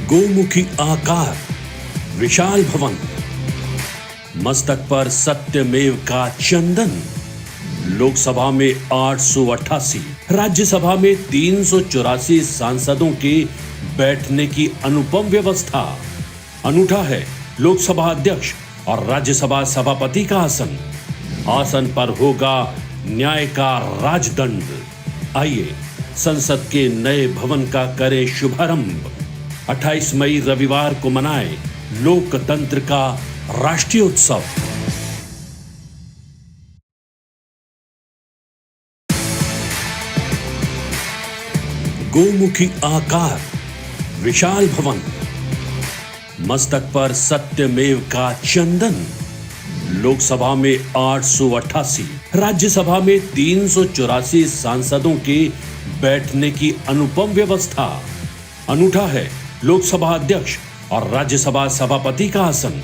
गोमुखी आकार, विशाल भवन, मस्तक पर सत्यमेव का चंदन, लोकसभा में 888, राज्यसभा में 384 सांसदों के बैठने की अनुपम व्यवस्था। अनूठा है लोकसभा अध्यक्ष और राज्यसभा सभापति का आसन। आसन पर होगा न्याय का राजदंड। आइए संसद के नए भवन का करें शुभारंभ। 28 मई रविवार को मनाए लोकतंत्र का राष्ट्रीय उत्सव। गोमुखी आकार, विशाल भवन, मस्तक पर सत्यमेव का चंदन, लोकसभा में 888, राज्यसभा में 384 सांसदों के बैठने की अनुपम व्यवस्था। अनूठा है लोकसभा अध्यक्ष और राज्यसभा सभापति का आसन।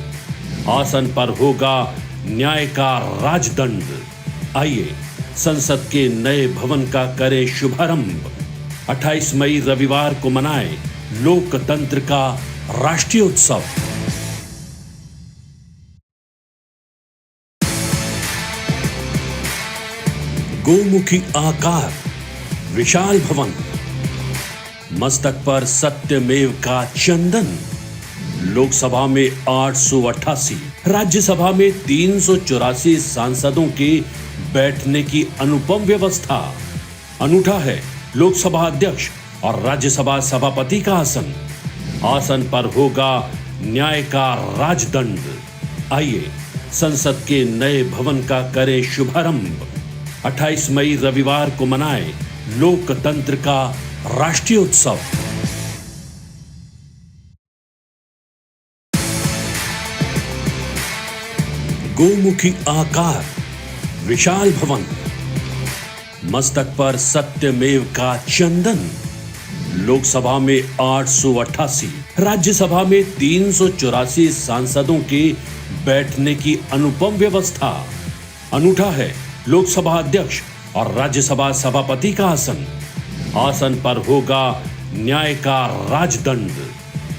आसन पर होगा न्याय का राजदंड। आइए संसद के नए भवन का करें शुभारंभ। 28 मई रविवार को मनाए लोकतंत्र का राष्ट्रीय उत्सव। गोमुखी आकार, विशाल भवन, मस्तक पर सत्यमेव का चंदन, लोकसभा में 888, राज्यसभा में 384 सांसदों के बैठने की अनुपम व्यवस्था। अनूठा है लोकसभा अध्यक्ष और राज्यसभा सभापति का आसन। आसन पर होगा न्याय का राजदंड। आइए संसद के नए भवन का करें शुभारंभ। 28 मई रविवार को मनाए लोकतंत्र का राष्ट्रीय उत्सव। गोमुखी आकार, विशाल भवन, मस्तक पर सत्यमेव का चंदन, लोकसभा में 888, राज्यसभा में 384 सांसदों के बैठने की अनुपम व्यवस्था। अनूठा है लोकसभा अध्यक्ष और राज्यसभा सभापति का आसन। आसन पर होगा न्याय का राजदंड।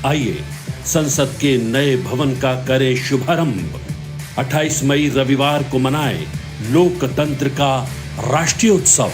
आइए संसद के नए भवन का करें शुभारंभ। 28 मई रविवार को मनाए लोकतंत्र का राष्ट्रीय उत्सव।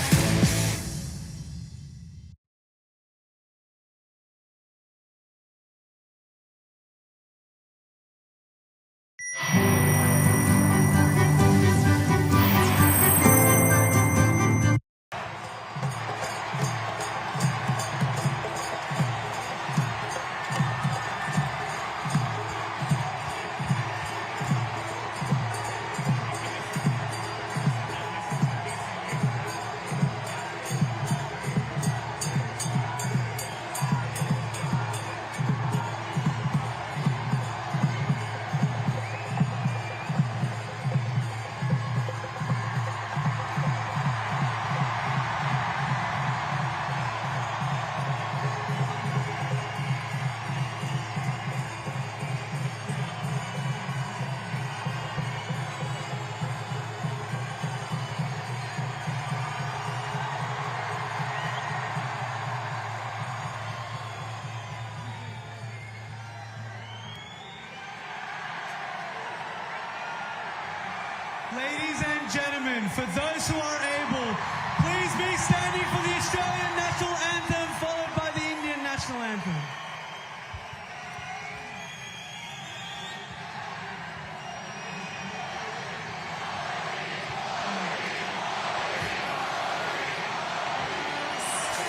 Ladies and gentlemen, for those who are able, please be standing for the Australian National Anthem, followed by the Indian National Anthem.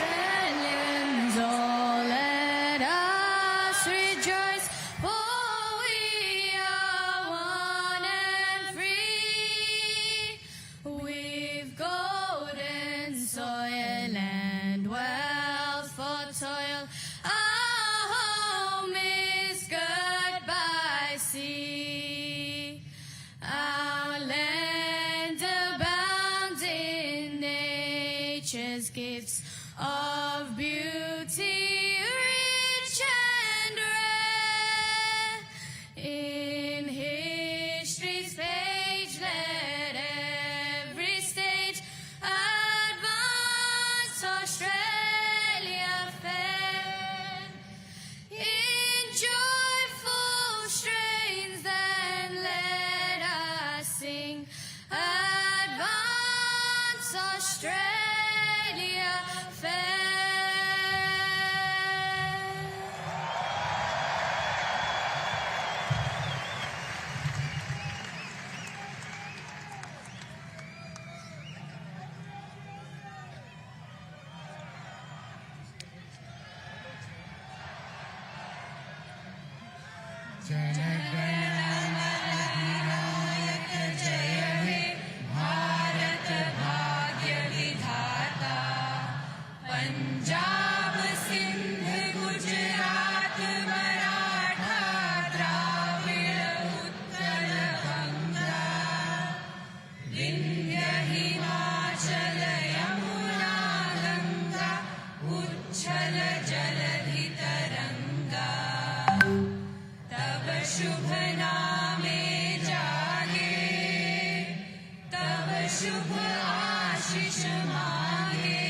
Australians, all let us rejoice, for we are one and free. We've Punjab Sindh Gujarat Maratha Dravida Utkal Ganga Vindhya Himachal Yamuna Ganga उच्छल जलधि तरंगा तब शुभ नामे जागे तब शुभ आशीष मांगे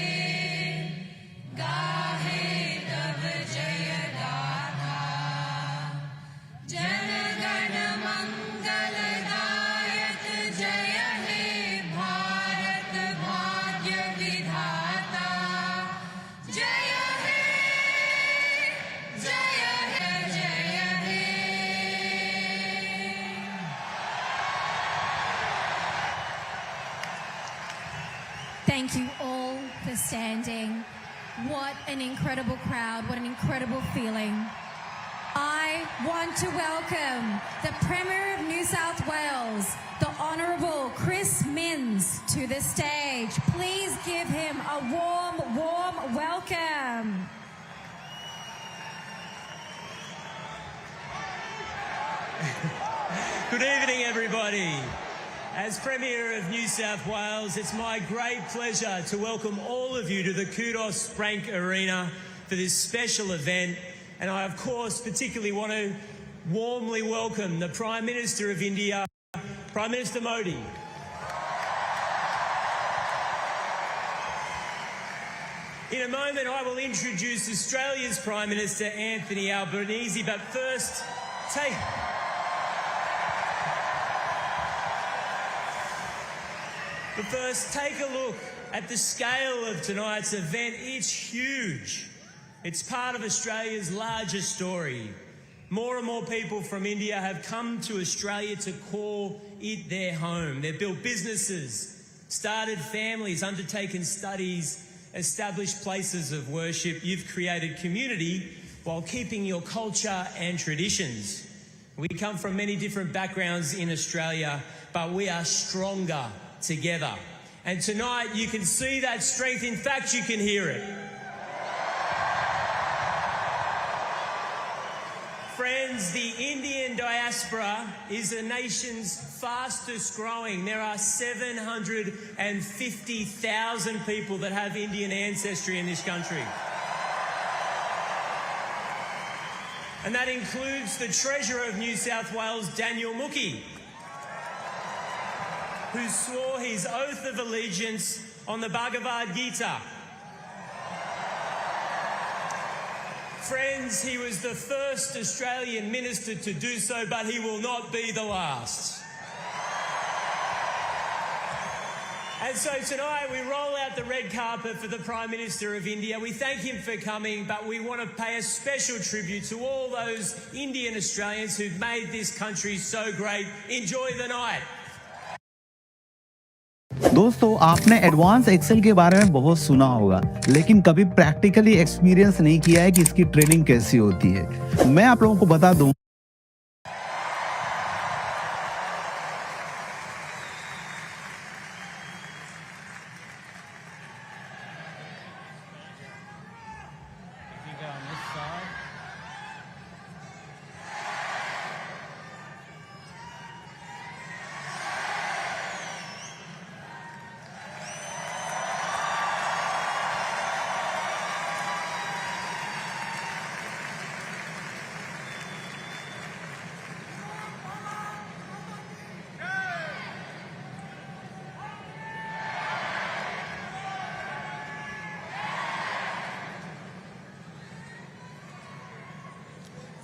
गाहे तब जय गाथा जन गण मंगलदायक जय हे भारत भाग्य विधाता जय हे जय हे जय हे Thank you all for standing. What an incredible crowd, what an incredible feeling. I want to welcome the Premier of New South Wales, the Honourable Chris Minns, to the stage. Please give him a warm, warm welcome. Good evening, everybody. As Premier of New South Wales, it's my great pleasure to welcome all of you to the Kudos Frank Arena for this special event. And I, of course, particularly want to warmly welcome the Prime Minister of India, Prime Minister Modi. In a moment, I will introduce Australia's Prime Minister, Anthony Albanese, but first, take a look at the scale of tonight's event. It's huge. It's part of Australia's larger story. More and more people from India have come to Australia to call it their home. They've built businesses, started families, undertaken studies, established places of worship. You've created community while keeping your culture and traditions. We come from many different backgrounds in Australia, but we are stronger together. And tonight you can see that strength. In fact, you can hear it. Friends, the Indian diaspora is the nation's fastest growing. There are 750,000 people that have Indian ancestry in this country. And that includes the Treasurer of New South Wales, Daniel Mookhey, who swore his oath of allegiance on the Bhagavad Gita. Friends, he was the first Australian minister to do so, but he will not be the last. And so tonight we roll out the red carpet for the Prime Minister of India. We thank him for coming, but we want to pay a special tribute to all those Indian Australians who've made this country so great. Enjoy the night. दोस्तों, आपने advance Excel के बारे में बहुत सुना होगा, लेकिन कभी प्रैक्टिकली एक्सपीरियंस नहीं किया है कि इसकी ट्रेनिंग कैसी होती है। मैं आप लोगों को बता दूं,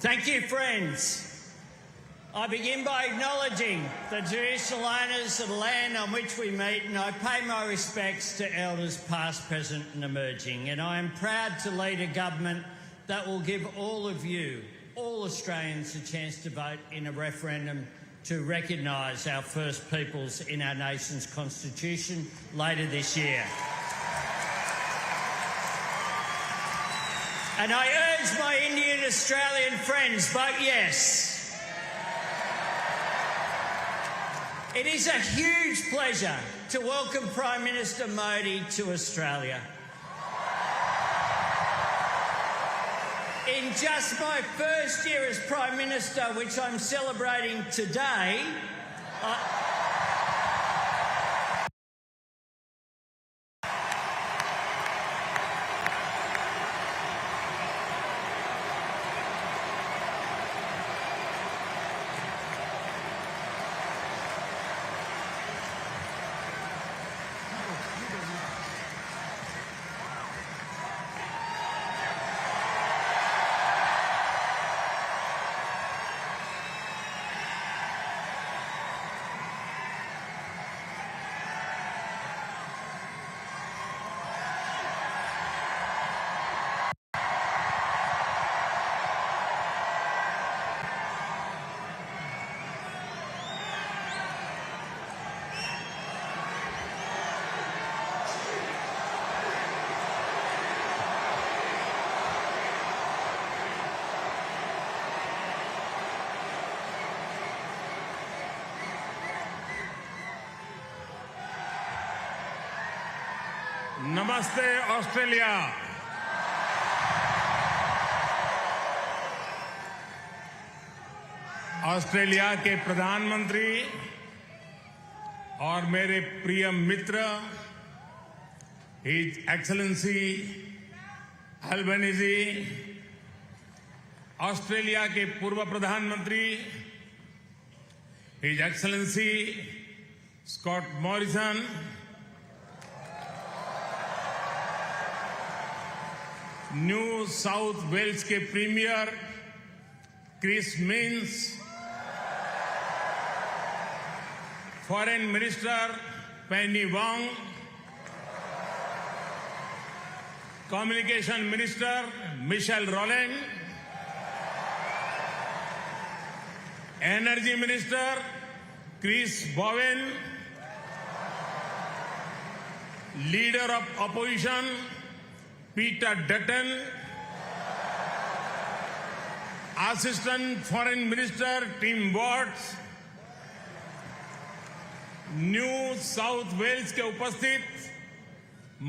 Thank you, friends. I begin by acknowledging the traditional owners of the land on which we meet, and I pay my respects to elders past, present and emerging. And I am proud to lead a government that will give all of you, all Australians, a chance to vote in a referendum to recognise our First Peoples in our nation's constitution later this year. And I urge my Indian Australian friends, vote yes. It is a huge pleasure to welcome Prime Minister Modi to Australia. In just my first year as Prime Minister, which I'm celebrating today, नमस्ते Australia. Australia के प्रधानमंत्री और मेरे प्रिय मित्र his excellency Albanese, Australia के पूर्व प्रधानमंत्री his excellency Scott Morrison, New South Wales के premier Chris Minns, foreign minister Penny Wong, communication minister Michelle Rowland, energy minister Chris Bowen, leader of opposition Peter Dutton, Assistant Foreign Minister Tim Watts, New South Wales के उपस्थित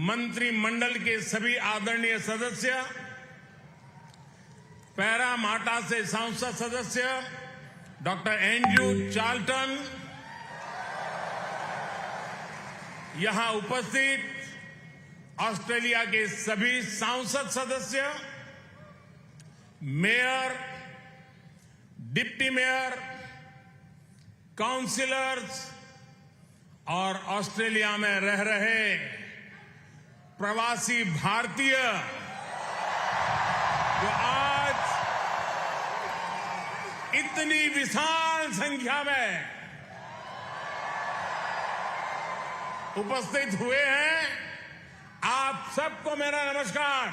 मंत्रिमंडल के सभी आदरणीय सदस्य, Parramatta से संसद सदस्य डॉक्टर एंड्रू चार्ल्टन, यहां उपस्थित ऑस्ट्रेलिया के सभी सांसद सदस्य, मेयर, डिप्टी मेयर, काउंसिलर्स और ऑस्ट्रेलिया में रह रहे प्रवासी भारतीय जो आज इतनी विशाल संख्या में उपस्थित हुए हैं, आप सबको मेरा नमस्कार।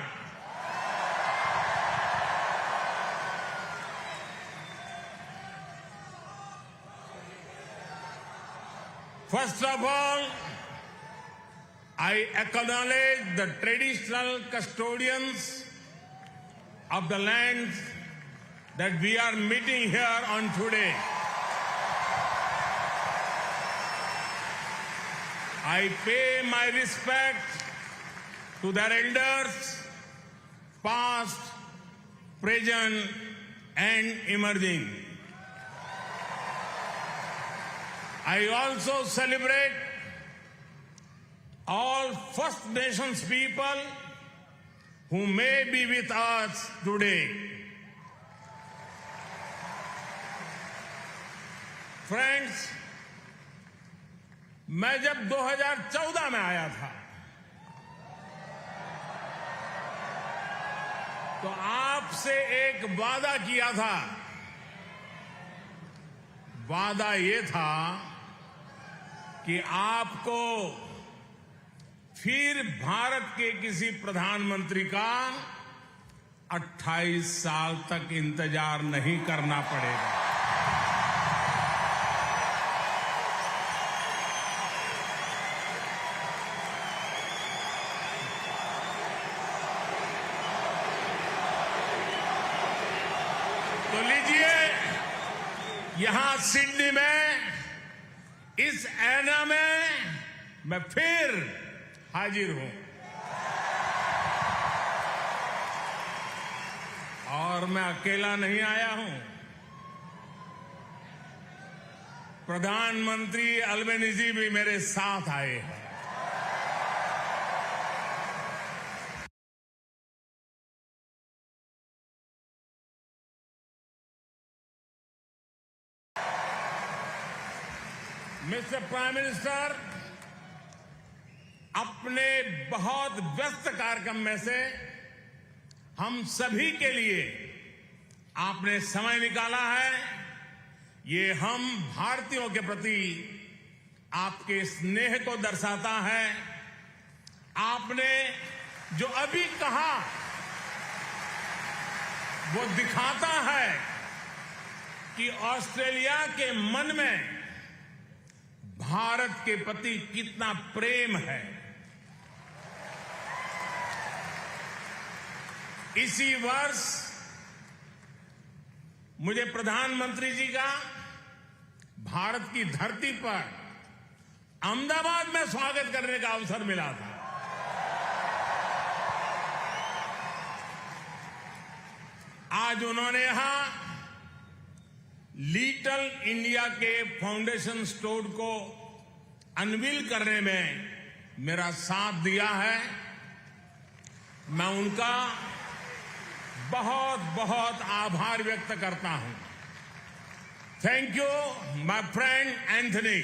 First of all, I acknowledge the traditional custodians of the land that we are meeting here on today. I pay my respect to their elders, past, present, and emerging. I also celebrate all First Nations people who may be with us today. Friends, मैं जब 2014 में आया था तो आपसे एक वादा किया था। वादा ये था कि आपको फिर भारत के किसी प्रधानमंत्री का 28 साल तक इंतजार नहीं करना पड़ेगा। तो लीजिए, यहां सिडनी में इस एना में मैं फिर हाजिर हूं और मैं अकेला नहीं आया हूं। प्रधानमंत्री अल्बेनीजी भी मेरे साथ आए हैं। मिस्टर प्राइम मिनिस्टर, अपने बहुत व्यस्त कार्यक्रम में से हम सभी के लिए आपने समय निकाला है। ये हम भारतीयों के प्रति आपके स्नेह को दर्शाता है। आपने जो अभी कहा वो दिखाता है कि ऑस्ट्रेलिया के मन में भारत के प्रति कितना प्रेम है। इसी वर्ष मुझे प्रधानमंत्री जी का भारत की धरती पर अहमदाबाद में स्वागत करने का अवसर मिला था। आज उन्होंने यहां लिटिल इंडिया के फाउंडेशन स्टोर को अनवील करने में मेरा साथ दिया है। मैं उनका बहुत बहुत आभार व्यक्त करता हूं। Thank you my friend Anthony.